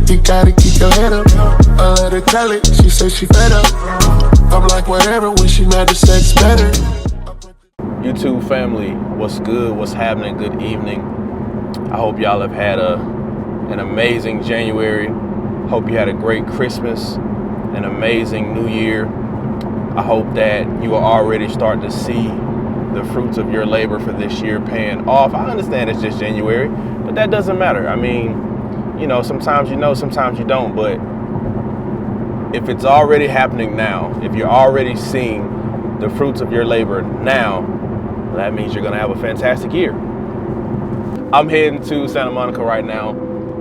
You gotta keep your head up. I let her tell it, she said she fed up. I'm like whatever, when she mad the sex better. YouTube family, what's good? What's happening? Good evening. I hope y'all have had an amazing January. Hope you had a great Christmas, an amazing New Year. I hope that you are already starting to see the fruits of your labor for this year paying off. I understand it's just January, but that doesn't matter. I mean, you know, sometimes you don't, but if it's already happening now, if you're already seeing the fruits of your labor now, that means you're gonna have a fantastic year. I'm heading to Santa Monica right now.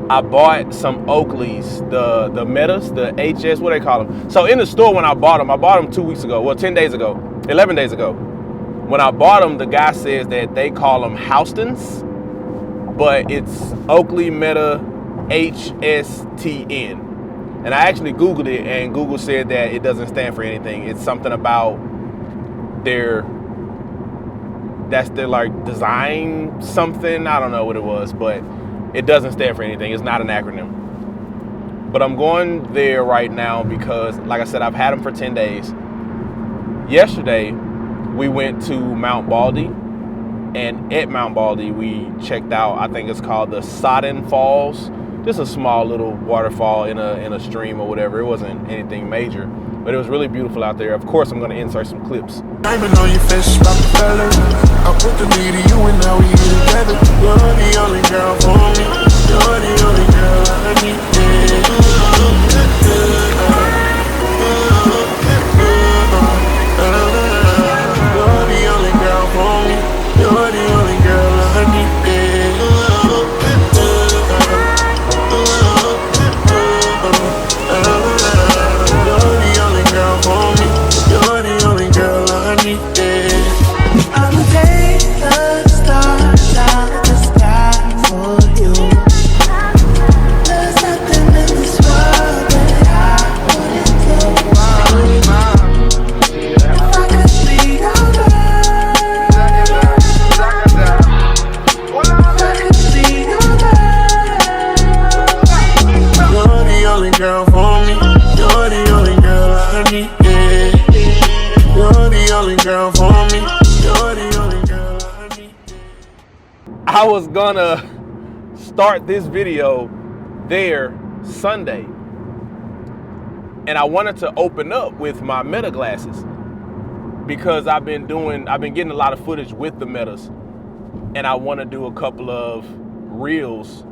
I bought some Oakleys, the Metas, the HS, what do they call them? So in the store when I bought them 2 weeks ago, well, 10 days ago, 11 days ago. When I bought them, the guy says that they call them Houstons, but it's Oakley Meta HSTN. And I actually Googled it, and Google said that it doesn't stand for anything. It's something about their like design something. I don't know what it was, but it doesn't stand for anything. It's not an acronym. But I'm going there right now because, like I said, I've had them for 10 days. Yesterday, we went to Mount Baldy, and at Mount Baldy, we checked out, I think it's called the Sodden Falls. Just a small little waterfall in a stream or whatever. It wasn't anything major, but it was really beautiful out there. Of course, I'm gonna insert some clips. Diamond on your face, about the fella. I put the need to you and now we here together. You're the only girl for me. You're the only girl I need. You're the only girl for me. You're the only girl I need. I was gonna start this video there Sunday, and I wanted to open up with my Meta glasses because I've been getting a lot of footage with the Metas, and I want to do a couple of reels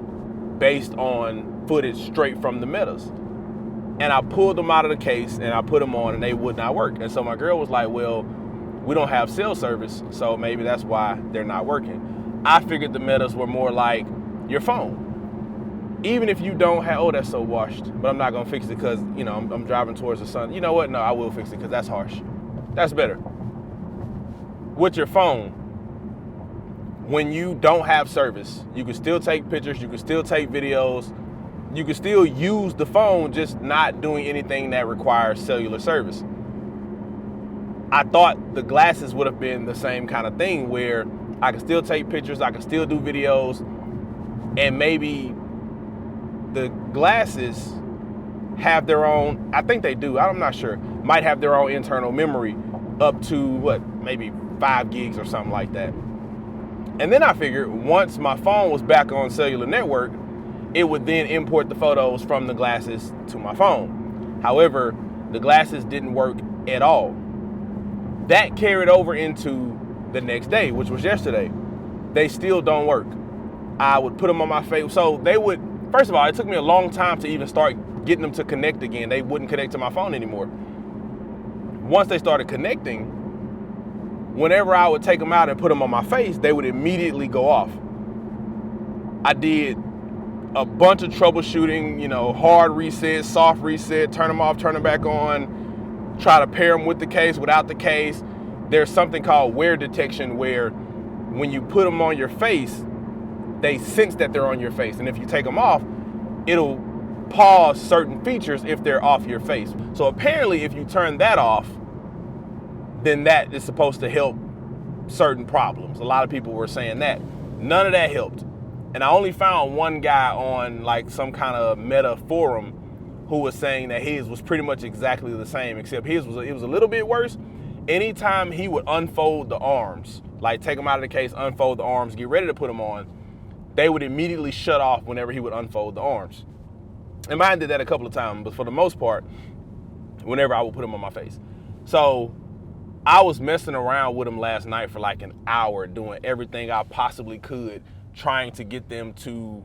based on footage straight from the Metas. And I pulled them out of the case and I put them on, and they would not work. And so my girl was like, well, we don't have cell service, so maybe that's why they're not working. I figured the Metas were more like your phone. Even if you don't have, oh, that's so washed, but I'm not gonna fix it because, you know, I'm driving towards the sun. You know what? No, I will fix it because that's harsh. That's better. With your phone, when you don't have service, you can still take pictures, you can still take videos, you can still use the phone, just not doing anything that requires cellular service. I thought the glasses would have been the same kind of thing where I can still take pictures, I can still do videos, and maybe the glasses have their own, I think they do, I'm not sure, might have their own internal memory up to what, maybe 5 gigs or something like that. And then I figured once my phone was back on cellular network, it would then import the photos from the glasses to my phone. However, the glasses didn't work at all. That carried over into the next day, which was yesterday. They still don't work. I would put them on my face. So they would, first of all, it took me a long time to even start getting them to connect again. They wouldn't connect to my phone anymore. Once they started connecting, whenever I would take them out and put them on my face, they would immediately go off. I did a bunch of troubleshooting, you know, hard reset, soft reset, turn them off, turn them back on, try to pair them with the case, without the case. There's something called wear detection where when you put them on your face, they sense that they're on your face. And if you take them off, it'll pause certain features if they're off your face. So apparently if you turn that off, then that is supposed to help certain problems. A lot of people were saying that. None of that helped. And I only found one guy on like some kind of meta forum who was saying that his was pretty much exactly the same, except it was a little bit worse. Anytime he would unfold the arms, like take them out of the case, unfold the arms, get ready to put them on, they would immediately shut off whenever he would unfold the arms. And mine did that a couple of times, but for the most part, whenever I would put them on my face. So I was messing around with them last night for like an hour, doing everything I possibly could, trying to get them to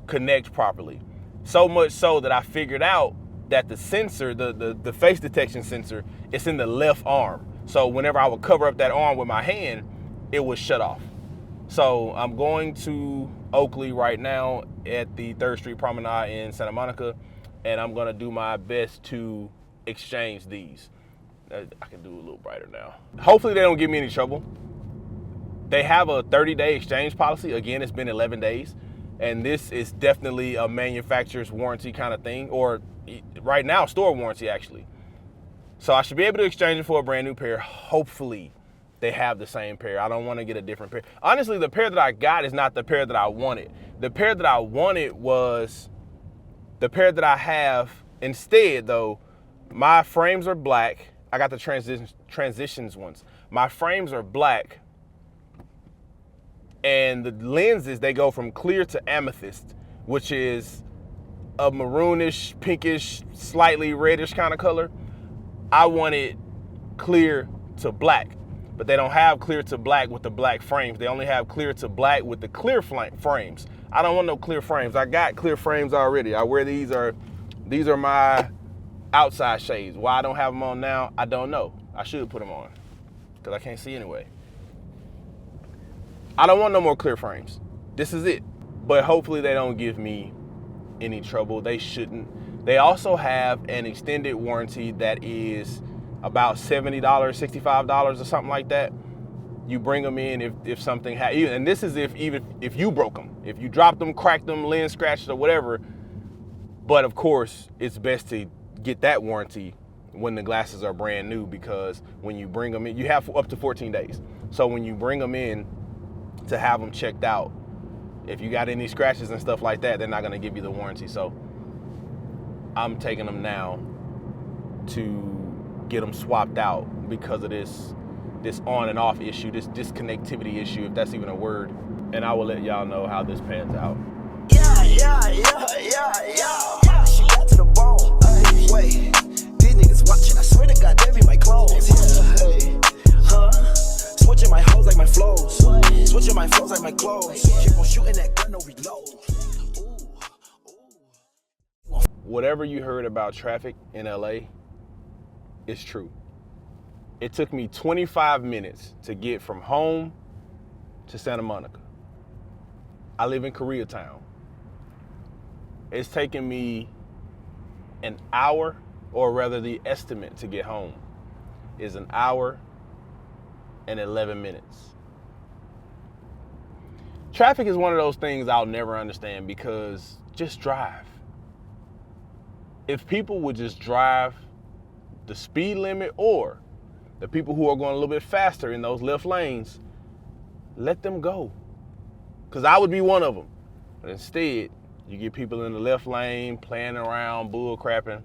connect properly. So much so that I figured out that the sensor, the face detection sensor, it's in the left arm. So whenever I would cover up that arm with my hand, it would shut off. So I'm going to Oakley right now at the 3rd Street Promenade in Santa Monica, and I'm gonna do my best to exchange these. I can do a little brighter now. Hopefully they don't give me any trouble. They have a 30-day exchange policy. Again, it's been 11 days. And this is definitely a manufacturer's warranty kind of thing, or right now, store warranty actually. So I should be able to exchange it for a brand new pair. Hopefully they have the same pair. I don't want to get a different pair. Honestly, the pair that I got is not the pair that I wanted. The pair that I wanted was the pair that I have instead though. My frames are black. I got the transitions ones. My frames are black. And the lenses, they go from clear to amethyst, which is a maroonish, pinkish, slightly reddish kind of color. I wanted clear to black, but they don't have clear to black with the black frames. They only have clear to black with the clear frames. I don't want no clear frames. I got clear frames already. I wear these are my outside shades. Why I don't have them on now, I don't know. I should put them on because I can't see anyway. I don't want no more clear frames. This is it. But hopefully they don't give me any trouble. They shouldn't. They also have an extended warranty that is about $70, $65 or something like that. You bring them in if something happens. And this is if you broke them. If you dropped them, cracked them, lens scratched or whatever. But of course, it's best to get that warranty when the glasses are brand new, because when you bring them in, you have up to 14 days. So when you bring them in, to have them checked out, if you got any scratches and stuff like that, they're not going to give you the warranty. So I'm taking them now to get them swapped out because of this on and off issue, this disconnectivity issue, if that's even a word. And I will let y'all know how this pans out. Yeah. She got to the bone. Wait, these niggas watching. I swear to God, they be my clones. Yeah, hey, huh? Switching my hoes like my flows. Switching my flows like my clothes. Keep on shooting that gun, no reload. Whatever you heard about traffic in LA is true. It took me 25 minutes to get from home to Santa Monica. I live in Koreatown. It's taken me an hour, or rather the estimate to get home is an hour and 11 minutes. Traffic is one of those things I'll never understand, because just drive. If people would just drive the speed limit, or the people who are going a little bit faster in those left lanes, let them go. Because I would be one of them. But instead, you get people in the left lane playing around, bull crapping,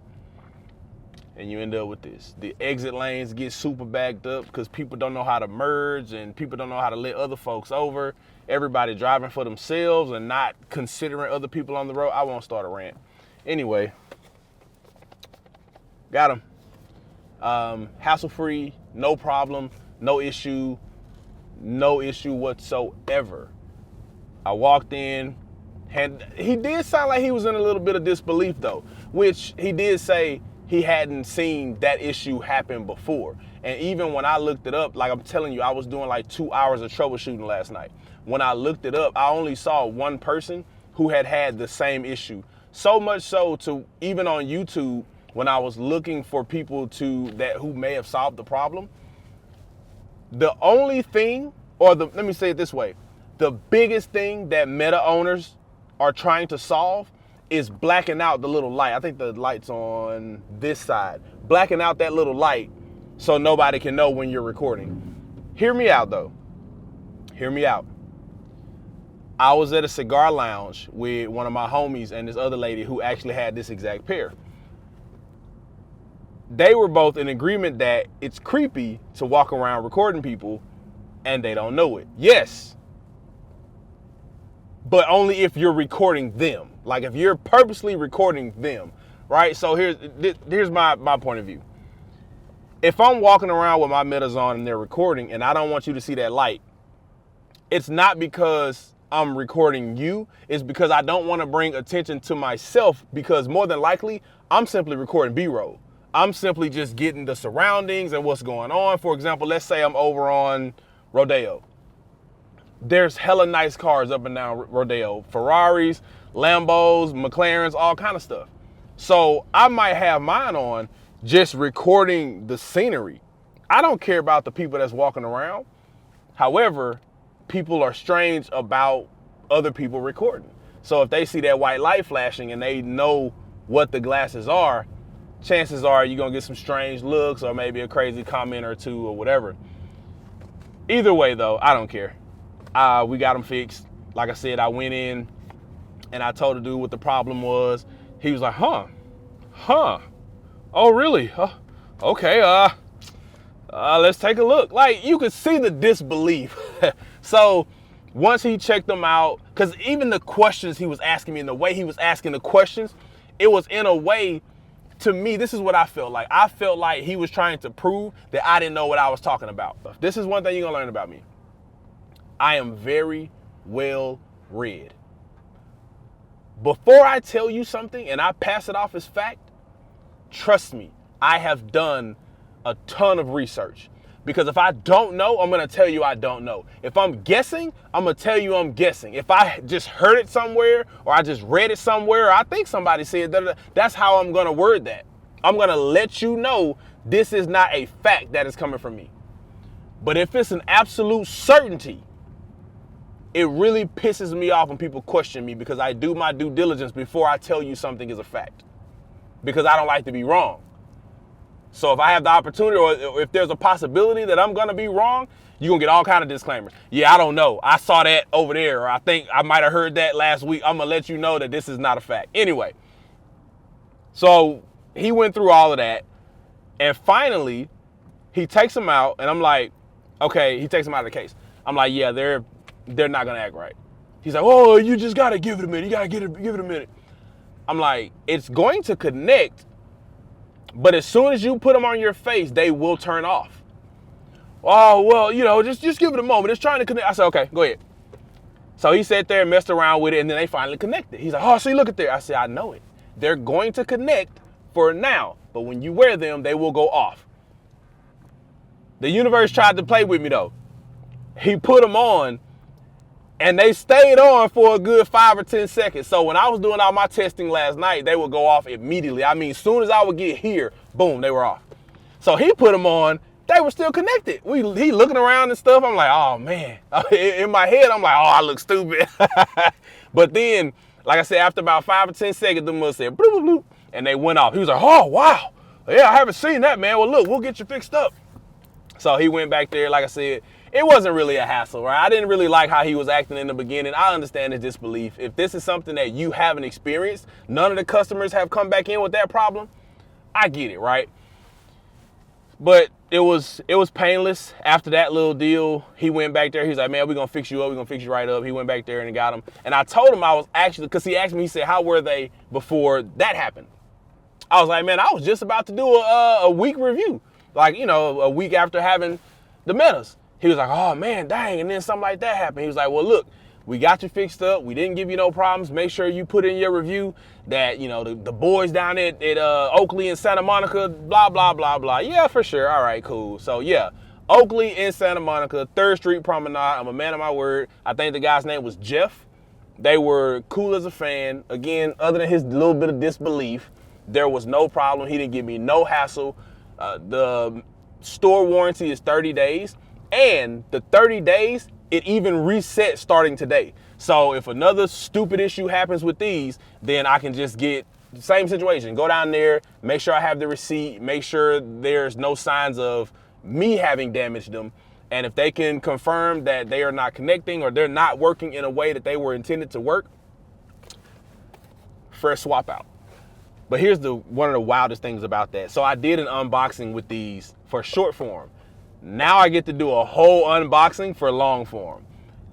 and you end up with this. The exit lanes get super backed up because people don't know how to merge, and people don't know how to let other folks over. Everybody driving for themselves and not considering other people on the road. I won't start a rant. Anyway, got them. Hassle-free, no problem, no issue whatsoever. I walked in, and he did sound like he was in a little bit of disbelief though, which he did say he hadn't seen that issue happen before. And even when I looked it up, like I'm telling you, I was doing like 2 hours of troubleshooting last night. When I looked it up, I only saw one person who had the same issue. So much so to even on YouTube, when I was looking for people who may have solved the problem, the only thing, let me say it this way, the biggest thing that Meta owners are trying to solve is blacking out the little light. I think the light's on this side. Blacking out that little light so nobody can know when you're recording. Hear me out though. Hear me out. I was at a cigar lounge with one of my homies and this other lady who actually had this exact pair. They were both in agreement that it's creepy to walk around recording people and they don't know it. Yes, but only if you're recording them. Like if you're purposely recording them, right? So here's my point of view. If I'm walking around with my Metas on and they're recording and I don't want you to see that light, it's not because I'm recording you, it's because I don't want to bring attention to myself, because more than likely, I'm simply recording B-roll. I'm simply just getting the surroundings and what's going on. For example, let's say I'm over on Rodeo. There's hella nice cars up and down Rodeo. Ferraris, Lambos, McLarens, all kind of stuff. So I might have mine on just recording the scenery. I don't care about the people that's walking around. However, people are strange about other people recording. So if they see that white light flashing and they know what the glasses are, chances are you're gonna get some strange looks or maybe a crazy comment or two or whatever. Either way though, I don't care. We got them fixed. Like I said, I went in and I told the dude what the problem was. He was like, huh, oh really? Okay, let's take a look. Like, you could see the disbelief. So once he checked them out, because even the questions he was asking me and the way he was asking the questions, it was in a way, to me, this is what I felt like. I felt like he was trying to prove that I didn't know what I was talking about. This is one thing you're gonna learn about me. I am very well read. Before I tell you something and I pass it off as fact, trust me, I have done a ton of research. Because if I don't know, I'm gonna tell you I don't know. If I'm guessing, I'm gonna tell you I'm guessing. If I just heard it somewhere, or I just read it somewhere, or I think somebody said that, that's how I'm gonna word that. I'm gonna let you know this is not a fact that is coming from me. But if it's an absolute certainty, it really pisses me off when people question me, because I do my due diligence before I tell you something is a fact. Because I don't like to be wrong. So if I have the opportunity, or if there's a possibility that I'm gonna be wrong, you're gonna get all kind of disclaimers. Yeah, I don't know. I saw that over there, or I think I might have heard that last week. I'm gonna let you know that this is not a fact. Anyway, so he went through all of that, and finally, he takes them out, and I'm like, okay, he takes them out of the case. I'm like, yeah, they're not gonna act right. He's like, oh, you just gotta give it a minute. You gotta give it a minute. I'm like, it's going to connect, but as soon as you put them on your face, they will turn off. Oh, well, you know, just give it a moment. It's trying to connect. I said, okay, go ahead. So he sat there and messed around with it, and then they finally connected. He's like, oh, see, look at there. I said, I know it. They're going to connect for now, but when you wear them, they will go off. The universe tried to play with me, though. He put them on, and they stayed on for a good 5 or 10 seconds. So when I was doing all my testing last night, they would go off immediately. I mean, as soon as I would get here, boom, they were off. So he put them on, they were still connected. He looking around and stuff. I'm like, oh man. In my head, I'm like, oh, I look stupid. But then, like I said, after about 5 or 10 seconds, the must said, bloop, bloop, bloop, and they went off. He was like, oh, wow. Yeah, I haven't seen that, man. Well, look, we'll get you fixed up. So he went back there, like I said. It wasn't really a hassle, right? I didn't really like how he was acting in the beginning. I understand his disbelief. If this is something that you haven't experienced, none of the customers have come back in with that problem, I get it, right? But it was painless. After that little deal, he went back there. He's like, man, we're going to fix you up. We're going to fix you right up. He went back there and got him. And I told him I was actually, because he asked me, he said, how were they before that happened? I was like, man, I was just about to do a week review. Like, you know, a week after having the Metas. He was like, oh man, dang, and then something like that happened. He was like, well, look, we got you fixed up. We didn't give you no problems. Make sure you put in your review that, you know, the boys down at Oakley and Santa Monica, blah, blah, blah, blah. Yeah, for sure. All right, cool. So yeah, Oakley and Santa Monica, 3rd Street Promenade. I'm a man of my word. I think the guy's name was Jeff. They were cool as a fan. Again, other than his little bit of disbelief, there was no problem. He didn't give me no hassle. The store warranty is 30 days. And the 30 days, it even resets starting today. So if another stupid issue happens with these, then I can just get the same situation. Go down there, make sure I have the receipt, make sure there's no signs of me having damaged them. And if they can confirm that they are not connecting or they're not working in a way that they were intended to work, fresh swap out. But here's one of the wildest things about that. So I did an unboxing with these for short form. Now I get to do a whole unboxing for long form.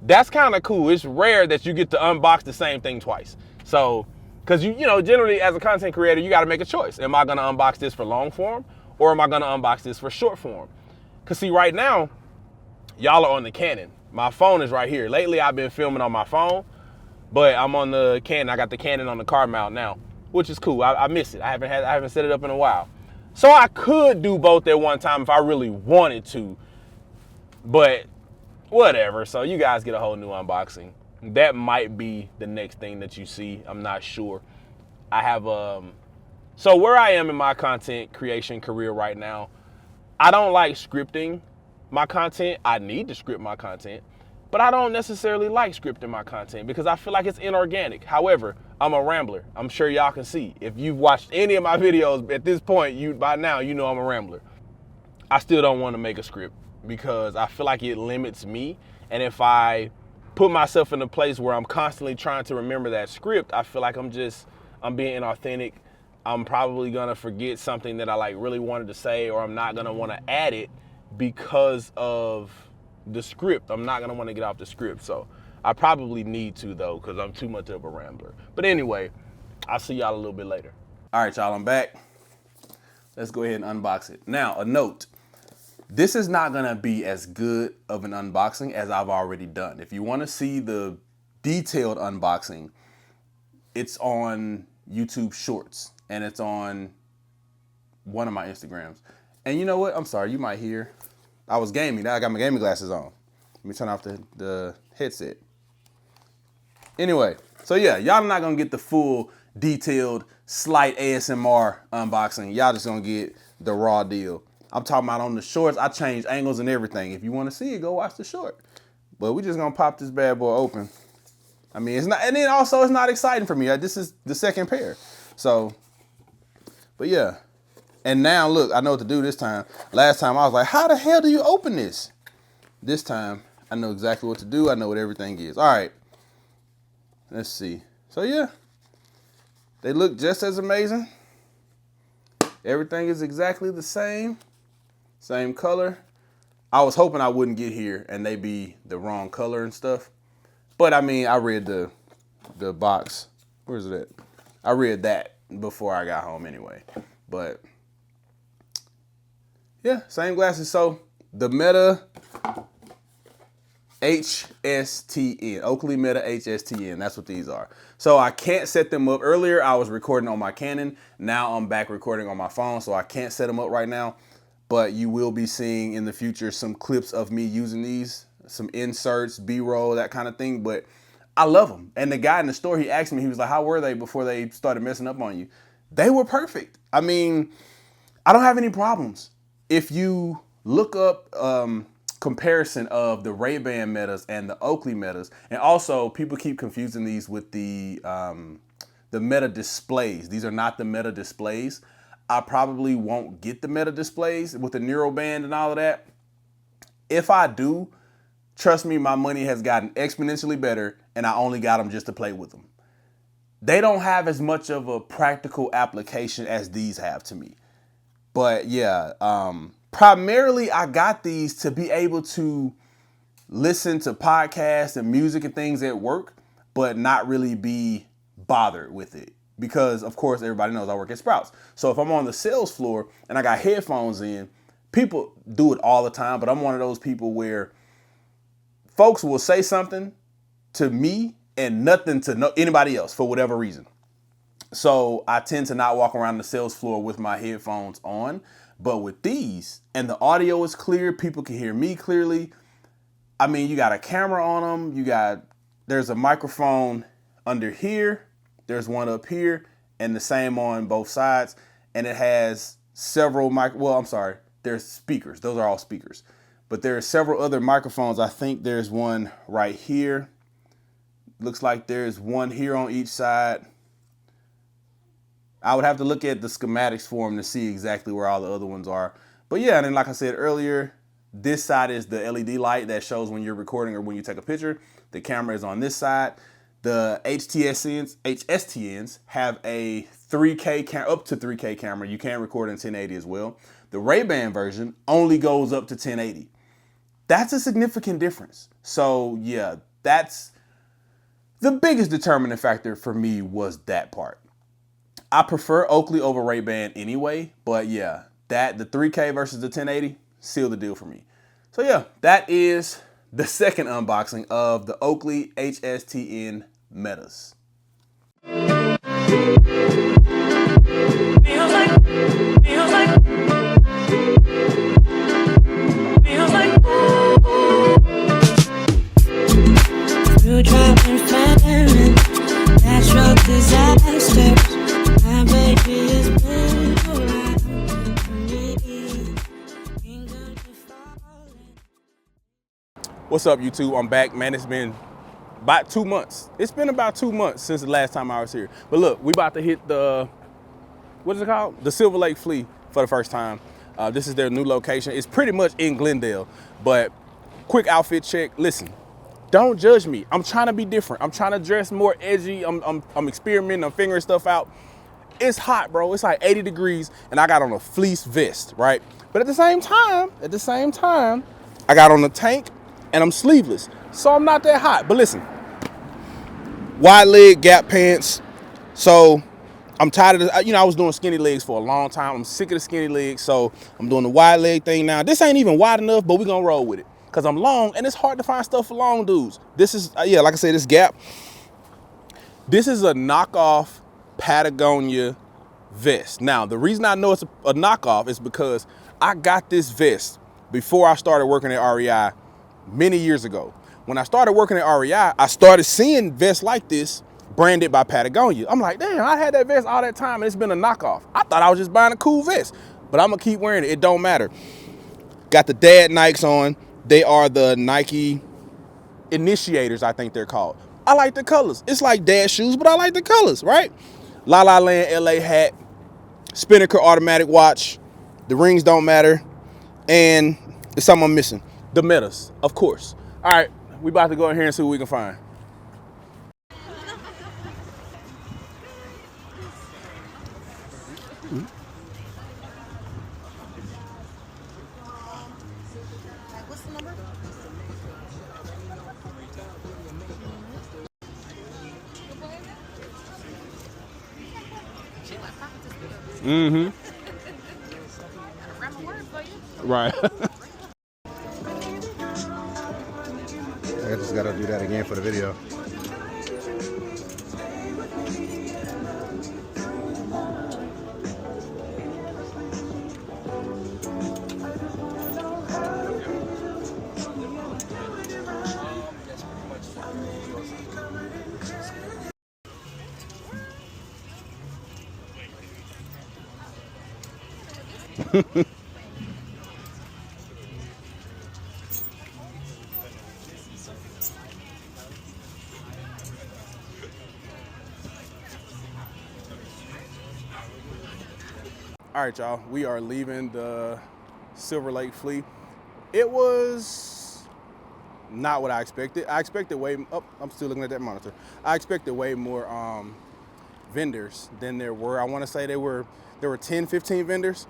That's kind of cool. It's rare that you get to unbox the same thing twice. So, because you know, generally as a content creator, you got to make a choice. Am I going to unbox this for long form or am I going to unbox this for short form? Because see, right now, y'all are on the Canon. My phone is right here. Lately, I've been filming on my phone, but I'm on the Canon. I got the Canon on the car mount now, which is cool. I miss it. I haven't set it up in a while. So I could do both at one time if I really wanted to, but whatever. So you guys get a whole new unboxing. That might be the next thing that you see. I'm not sure. I have so where I am in my content creation career right now, I don't like scripting my content. I need to script my content, but I don't necessarily like scripting my content because I feel like it's inorganic. However, I'm a rambler. I'm sure y'all can see. If you've watched any of my videos at this point, by now you know I'm a rambler. I still don't want to make a script because I feel like it limits me. And if I put myself in a place where I'm constantly trying to remember that script, I feel like I'm being inauthentic. I'm probably gonna forget something that I like really wanted to say, or I'm not gonna want to add it because of the script. I'm not gonna want to get off the script. So I probably need to though, because I'm too much of a rambler. But anyway, I'll see y'all a little bit later. All right, y'all, I'm back. Let's go ahead and unbox it. Now, a note. This is not gonna be as good of an unboxing as I've already done. If you wanna see the detailed unboxing, it's on YouTube Shorts and it's on one of my Instagrams. And you know what? I'm sorry, you might hear. I was gaming, now I got my gaming glasses on. Let me turn off the headset. Anyway, so yeah, y'all not gonna get the full detailed, slight ASMR unboxing. Y'all just gonna get the raw deal. I'm talking about on the shorts, I changed angles and everything. If you wanna see it, go watch the short. But we just gonna pop this bad boy open. I mean, it's not, and then also it's not exciting for me. This is the second pair. So, but yeah. And now look, I know what to do this time. Last time I was like, how the hell do you open this? This time, I know exactly what to do. I know what everything is. All right, let's see. So yeah, they look just as amazing. Everything is exactly the same. Same color. I was hoping I wouldn't get here and they be the wrong color and stuff. But I mean, I read the box. Where's it at? I read that before I got home anyway. But yeah, same glasses. So the Meta HSTN, Oakley Meta HSTN, that's what these are. So I can't set them up. Earlier I was recording on my Canon. Now I'm back recording on my phone, so I can't set them up right now. But you will be seeing in the future some clips of me using these, some inserts, B-roll, that kind of thing. But I love them. And the guy in the store, he asked me, he was like, how were they before they started messing up on you? They were perfect. I mean, I don't have any problems. If you look up comparison of the Ray-Ban Metas and the Oakley Metas, and also people keep confusing these with the Meta displays. These are not the Meta displays. I probably won't get the Meta displays with the Neewer band and all of that. If I do, trust me, my money has gotten exponentially better and I only got them just to play with them. They don't have as much of a practical application as these have to me. But yeah, primarily I got these to be able to listen to podcasts and music and things at work, but not really be bothered with it. Because of course, everybody knows I work at Sprouts. So if I'm on the sales floor and I got headphones in, people do it all the time, but I'm one of those people where folks will say something to me and nothing to anybody else for whatever reason. So I tend to not walk around the sales floor with my headphones on. But with these, and the audio is clear, people can hear me clearly. I mean, you got a camera on them. There's a microphone under here. There's one up here, and the same on both sides. And it has several there's speakers. Those are all speakers. But there are several other microphones. I think there's one right here. Looks like there's one here on each side. I would have to look at the schematics for them to see exactly where all the other ones are. But yeah, and then like I said earlier, This side is the LED light that shows when you're recording or when you take a picture. The camera is on this side. The HSTNs have a 3K up to 3K camera. You can record in 1080 as well. The Ray-Ban version only goes up to 1080. That's a significant difference. So yeah, that's the biggest determining factor for me, was that part. I prefer Oakley over Ray-Ban anyway, but yeah, the 3K versus the 1080 sealed the deal for me. So yeah, that is the second unboxing of the Oakley HSTN Metas. Natural disasters. My baby is What's up, YouTube? I'm back, man. It's been about 2 months. It's been about 2 months since the last time I was here. But look, we about to hit the, what is it called? The Silverlake Flea for the first time. This is their new location. It's pretty much in Glendale, but quick outfit check. Listen, don't judge me. I'm trying to be different. I'm trying to dress more edgy. I'm experimenting. I'm figuring stuff out. It's hot, bro. It's like 80 degrees, and I got on a fleece vest, right? But at the same time, I got on a tank, and I'm sleeveless, so I'm not that hot. But listen, wide leg Gap pants. So I'm tired of this. I was doing skinny legs for a long time. I'm sick of the skinny legs, so I'm doing the wide leg thing now. This ain't even wide enough, but we're gonna roll with it, because I'm long, and it's hard to find stuff for long dudes. This is, yeah, like I said, this Gap. This is a knockoff Patagonia vest. Now, the reason I know it's a knockoff is because I got this vest before I started working at REI many years ago. When I started working at REI, I started seeing vests like this branded by Patagonia. I'm like, damn, I had that vest all that time and it's been a knockoff. I thought I was just buying a cool vest, but I'm gonna keep wearing it. It don't matter. Got the dad Nikes on. They are the Nike Initiators, I think they're called. I like the colors. It's like dad shoes, but I like the colors, right? La La Land LA hat, Spinnaker automatic watch. The rings don't matter. And there's something I'm missing. The Metas, of course. All right, we about to go in here and see what we can find. What's the number? Mm-hmm. Right. I just gotta do that again for the video. All right, y'all, we are leaving the Silverlake Flea. It was not what I expected. I expected way, I'm still looking at that monitor. I expected way more vendors than there were. I wanna say there were 10, 15 vendors.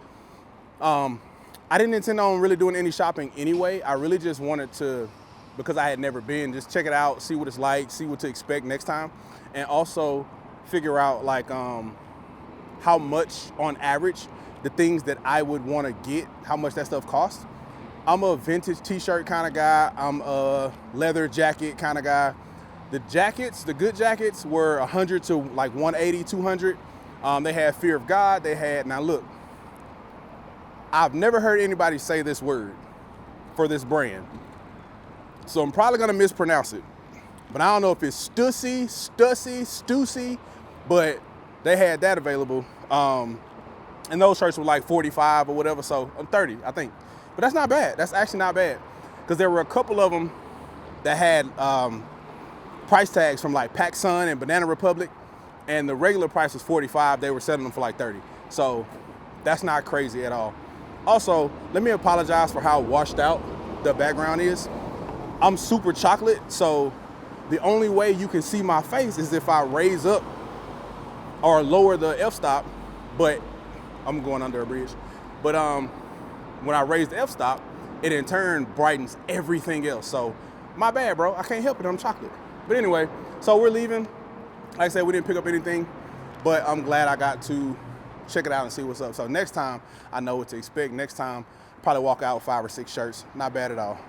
I didn't intend on really doing any shopping anyway. I really just wanted to, because I had never been, just check it out, see what it's like, see what to expect next time. And also figure out like how much on average the things that I would want to get, how much that stuff costs. I'm a vintage t-shirt kind of guy. I'm a leather jacket kind of guy. The jackets, the good jackets, were 100 to like 180, 200. They had Fear of God. They had, now look, I've never heard anybody say this word for this brand, so I'm probably gonna mispronounce it. But I don't know if it's Stussy, but they had that available. And those shirts were like 45 or whatever, so 30, I think. But that's not bad. That's actually not bad, because there were a couple of them that had price tags from like PacSun and Banana Republic, and the regular price was 45. They were selling them for like 30. So that's not crazy at all. Also, let me apologize for how washed out the background is. I'm super chocolate, so the only way you can see my face is if I raise up or lower the f-stop, but I'm going under a bridge. But when I raise the f-stop, it in turn brightens everything else. So my bad, bro, I can't help it, I'm chocolate. But anyway, so we're leaving. Like I said, we didn't pick up anything, but I'm glad I got to check it out and see what's up. So next time, I know what to expect. Next time, probably walk out with 5 or 6 shirts. Not bad at all.